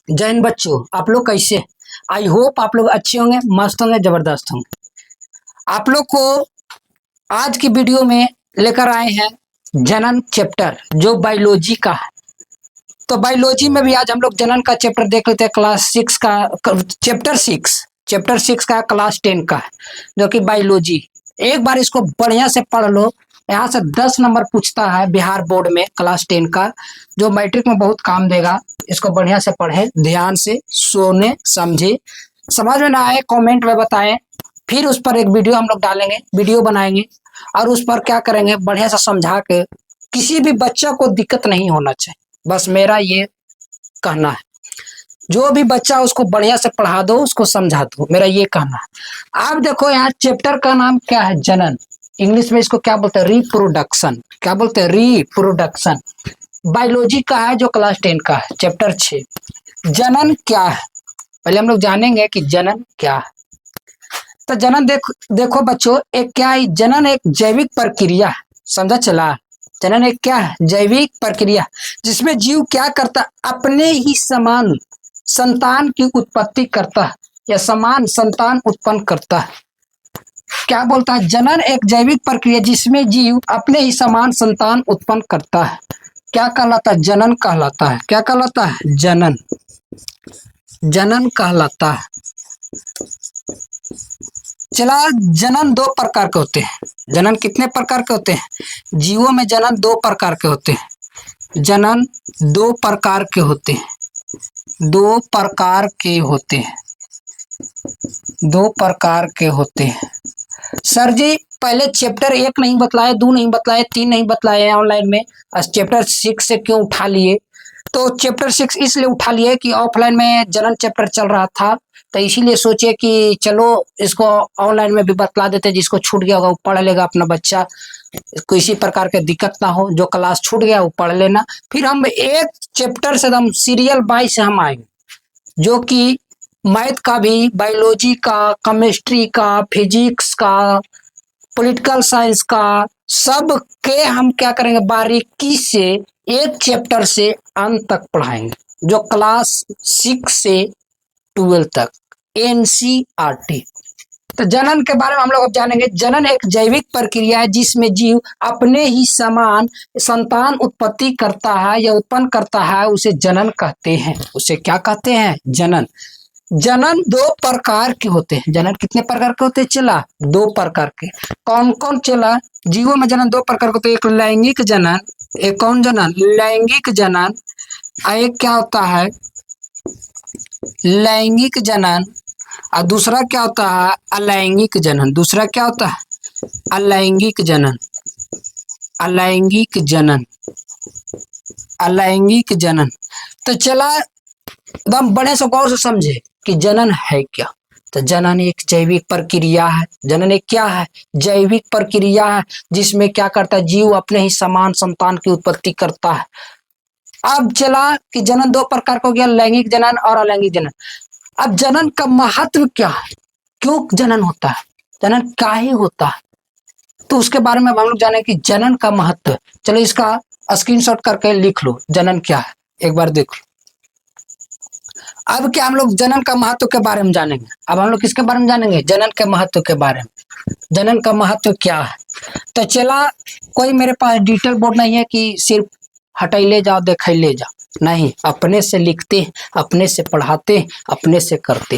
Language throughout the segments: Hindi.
जय हिंद बच्चों, आप लोग कैसे? आई होप आप लोग अच्छे होंगे, मस्त होंगे, जबरदस्त होंगे। आप लोग को आज की वीडियो में लेकर आए हैं जनन चैप्टर जो बायोलॉजी का है। तो बायोलॉजी में भी आज हम लोग जनन का चैप्टर देख लेते हैं। क्लास 6 का चैप्टर 6 का क्लास 10 का है जो कि बायोलॉजी। एक बार इसको बढ़िया से पढ़ लो। यहाँ से 10 नंबर पूछता है बिहार बोर्ड में क्लास 10 का, जो मैट्रिक में बहुत काम देगा। इसको बढ़िया से पढ़े, ध्यान से सुने, समझे। समझ में ना आए कमेंट में बताएं, फिर उस पर एक वीडियो हम लोग डालेंगे, वीडियो बनाएंगे और उस पर क्या करेंगे, बढ़िया से समझा के। किसी भी बच्चा को दिक्कत नहीं होना चाहिए, बस मेरा ये कहना है। जो भी बच्चा उसको बढ़िया से पढ़ा दो, उसको समझा दो, मेरा ये कहना है। आप देखो यहाँ चैप्टर का नाम क्या है, जनन। इंग्लिश में इसको क्या बोलते हैं, रिप्रोडक्शन। क्या बोलते हैं, रिप्रोडक्शन। बायोलॉजी का है जो क्लास 10 का है, चैप्टर 6। जनन क्या है, पहले हम लोग जानेंगे कि जनन क्या है। तो जनन देखो बच्चों, एक क्या है, जनन एक जैविक प्रक्रिया है। समझा चला? जनन एक क्या है, जैविक प्रक्रिया, जिसमें जीव क्या करता, अपने ही समान संतान की उत्पत्ति करता है या समान संतान उत्पन्न करता है। क्या बोलता है, जनन एक जैविक प्रक्रिया जिसमें जीव अपने ही समान संतान उत्पन्न करता है। क्या कहलाता है, जनन कहलाता है। क्या कहलाता है, जनन। जनन कहलाता है। चला, जनन दो प्रकार के होते हैं। जनन कितने प्रकार के होते हैं? जीवों में जनन दो प्रकार के होते हैं। जनन दो प्रकार के होते हैं। दो प्रकार के होते हैं। दो प्रकार के होते हैं। सर जी पहले चैप्टर 1 नहीं बतलाए, 2 नहीं बतलाए, 3 नहीं बतलाए ऑनलाइन में, आज चैप्टर 6 से क्यों उठा लिए? तो चैप्टर 6 इसलिए उठा लिए कि ऑफलाइन में जनन चैप्टर चल रहा था, तो इसीलिए सोचे कि चलो इसको ऑनलाइन में भी बतला देते। जिसको छूट गया होगा वो पढ़ लेगा, अपना बच्चा किसी प्रकार के दिक्कत ना हो। जो क्लास छूट गया वो पढ़ लेना। फिर हम एक चैप्टर से एकदम सीरियल बाई से हम आएंगे, जो कि मैथ का भी, बायोलॉजी का, केमिस्ट्री का, फिजिक्स का, पॉलिटिकल साइंस का, सब के हम क्या करेंगे, बारीकी से एक चैप्टर से अंत तक पढ़ाएंगे, जो क्लास 6 से 12 तक एनसीईआरटी। तो जनन के बारे में हम लोग अब जानेंगे। जनन एक जैविक प्रक्रिया है जिसमें जीव अपने ही समान संतान उत्पत्ति करता है या उत्पन्न करता है, उसे जनन कहते हैं। उसे क्या कहते हैं, जनन। जनन दो प्रकार के होते हैं। जनन कितने प्रकार के होते हैं चला? दो प्रकार के। कौन कौन चला? जीवों में जनन दो प्रकार के होते हैं। एक लैंगिक जनन, एक कौन जनन, लैंगिक जनन। एक क्या होता है, लैंगिक जनन, और दूसरा क्या होता है, अलैंगिक जनन। दूसरा क्या होता है, अलैंगिक जनन। अलैंगिक जनन, अलैंगिक जनन। तो चला एकदम बड़े से गौर से समझे कि जनन है क्या। तो जनन एक जैविक प्रक्रिया है। जनन एक क्या है, जैविक प्रक्रिया है जिसमें क्या करता है, जीव अपने ही समान संतान की उत्पत्ति करता है। अब चला कि जनन दो प्रकार का हो गया, लैंगिक जनन और अलैंगिक जनन। अब जनन का महत्व क्या है, क्यों जनन होता है, जनन काहे होता है, तो उसके बारे में हम लोग जाने कि जनन का महत्व। चलो इसका स्क्रीनशॉट करके लिख लो, जनन क्या है एक बार देख लो। अब क्या हम लोग जनन का महत्व के बारे में जानेंगे। अब हम लोग किसके बारे में जानेंगे, जनन के महत्व के बारे में। जनन का महत्व क्या है, तो चला, कोई मेरे पास डिजिटल बोर्ड नहीं है कि सिर्फ हटाई ले जाओ देखा ले जाओ, नहीं, अपने से लिखते, अपने से पढ़ाते, अपने से करते।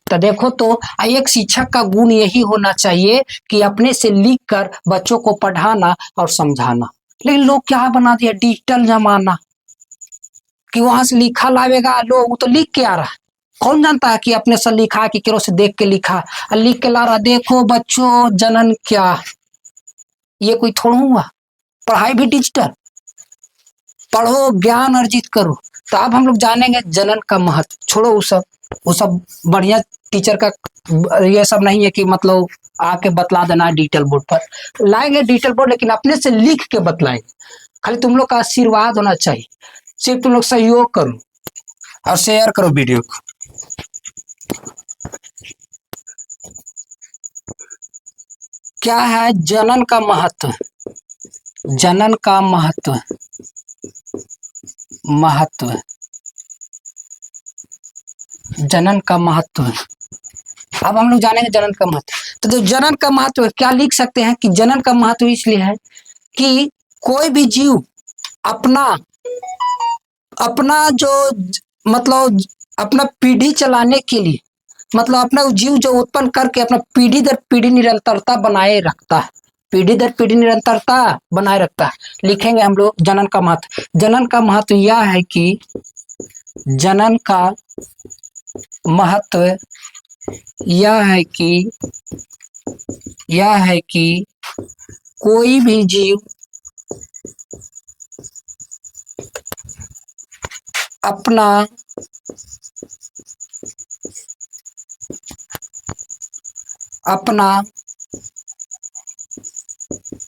तो देखो, तो एक शिक्षक का गुण यही होना चाहिए कि अपने से लिख कर बच्चों को पढ़ाना और समझाना। लेकिन लोग क्या बना दिया, डिजिटल जमाना, कि वहां से लिखा लावेगा, लो वो तो लिख के आ रहा है। कौन जानता है कि अपने से लिखा कि केरो से देख के लिखा और लिख के ला रहा। देखो बच्चों, जनन क्या, ये कोई थोड़ा हुआ। पढ़ाई भी डिजिटल, पढ़ो, ज्ञान अर्जित करो। तो अब हम लोग जानेंगे जनन का महत्व। छोड़ो वो सब बढ़िया टीचर का ये सब नहीं है कि मतलब आके बतला देना है डिजिटल बोर्ड पर। लाएंगे डिजिटल बोर्ड, लेकिन अपने से लिख के बतलाएंगे। खाली तुम लोग का आशीर्वाद होना चाहिए, सिर्फ तुम लोग सहयोग करो और शेयर करो वीडियो को। क्या है जनन का महत्व, जनन का महत्व, महत्व जनन का महत्व। अब हम लोग जानेंगे जनन का महत्व। तो जो जनन का महत्व क्या लिख सकते हैं कि जनन का महत्व इसलिए है कि कोई भी जीव अपना अपना जो मतलब अपना पीढ़ी चलाने के लिए, मतलब अपना जीव जो उत्पन्न करके अपना पीढ़ी दर पीढ़ी निरंतरता बनाए रखता है, पीढ़ी दर पीढ़ी निरंतरता बनाए रखता है। लिखेंगे हम लोग जनन का महत्व। जनन का महत्व यह है कि जनन का महत्व यह है कि कोई भी जीव अपना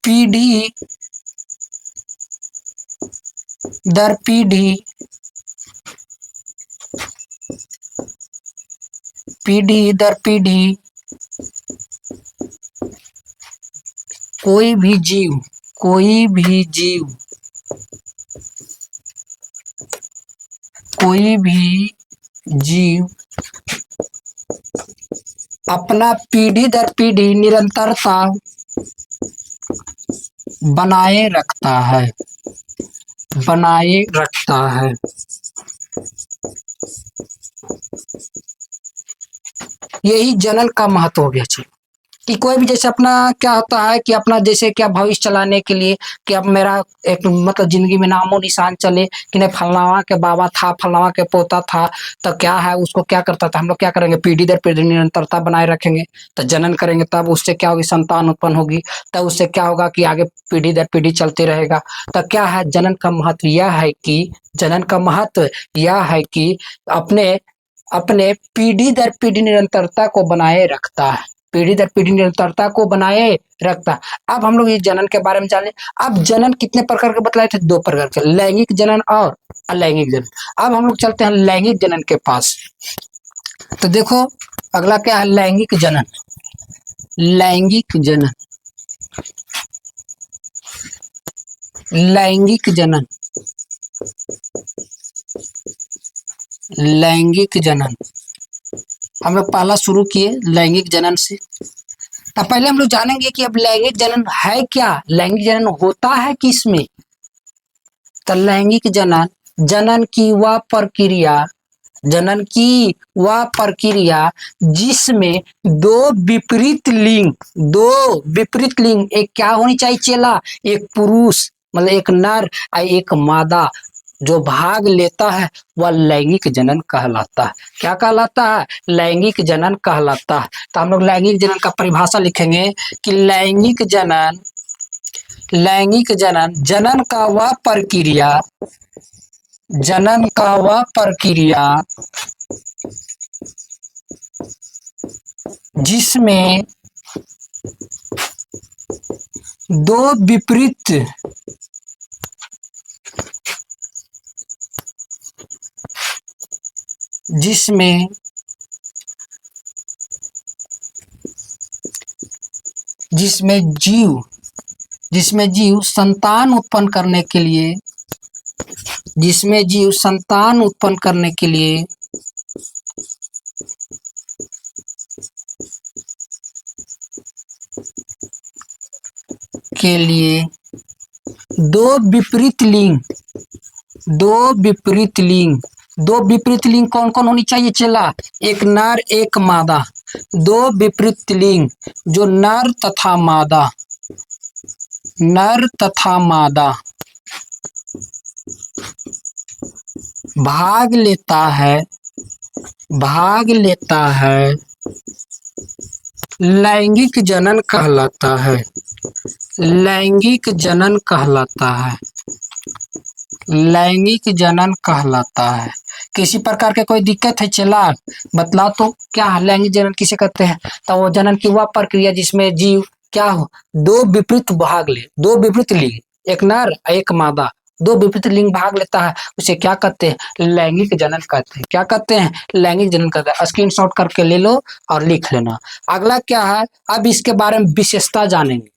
पीढ़ी दर पीढ़ी कोई भी जीव अपना पीढ़ी दर पीढ़ी निरंतरता बनाए रखता है। यही जनन का महत्व हो गया। चलो कि कोई भी जैसे अपना क्या होता है कि अपना जैसे क्या भविष्य चलाने के लिए कि अब मेरा एक मतलब जिंदगी में नामो निशान चले कि नहीं फलनावा के बाबा था, फलनावा के पोता था, तो क्या है उसको क्या करता था, हम लोग क्या करेंगे पीढ़ी दर पीढ़ी निरंतरता बनाए रखेंगे। तो जनन करेंगे तब उससे क्या होगी, संतान उत्पन्न होगी, तब उससे क्या होगा कि आगे पीढ़ी दर पीढ़ी चलते रहेगा। तो क्या है जनन का महत्व यह है कि अपने पीढ़ी दर पीढ़ी निरंतरता को बनाए रखता है, पीढ़ी दर पीढ़ी निरंतरता को बनाए रखता। अब हम लोग इस जनन के बारे में जाने। अब जनन कितने प्रकार के बतलाए थे, 2 प्रकार के, लैंगिक जनन और अलैंगिक जनन। अब हम लोग चलते हैं लैंगिक जनन के पास। तो देखो अगला क्या है, लैंगिक जनन। लैंगिक जनन हम लोग पहला शुरू किए लैंगिक जनन से। तो पहले हम लोग जानेंगे कि अब लैंगिक जनन है क्या, लैंगिक जनन होता है किसमें। तो लैंगिक जनन की वह प्रक्रिया जिसमें दो विपरीत लिंग, एक क्या होनी चाहिए चेला, एक पुरुष मतलब एक नर और एक मादा जो भाग लेता है वह लैंगिक जनन कहलाता है। क्या कहलाता है, लैंगिक जनन कहलाता है। तो हम लोग लैंगिक जनन का परिभाषा लिखेंगे कि लैंगिक जनन जनन का वह प्रक्रिया जिसमें दो विपरीत जिसमें जीव संतान उत्पन्न करने के लिए दो विपरीत लिंग कौन कौन होनी चाहिए चला, एक नर एक मादा। दो विपरीत लिंग जो नर तथा मादा भाग लेता है लैंगिक जनन कहलाता है। लैंगिक जनन कहलाता है। किसी प्रकार के कोई दिक्कत है चला बतला तो क्या है लैंगिक जनन किसे कहते हैं। तो वो जनन की वह प्रक्रिया जिसमें जीव क्या हो, दो विपरीत लिंग, एक नर एक मादा, दो विपरीत लिंग भाग लेता है, उसे क्या कहते हैं, लैंगिक जनन कहते हैं। क्या कहते हैं, लैंगिक जनन कहते हैं। स्क्रीनशॉट करके ले लो और लिख लेना। अगला क्या है, अब इसके बारे में विशेषता जानेंगे,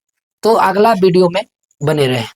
तो अगला वीडियो में बने रहें।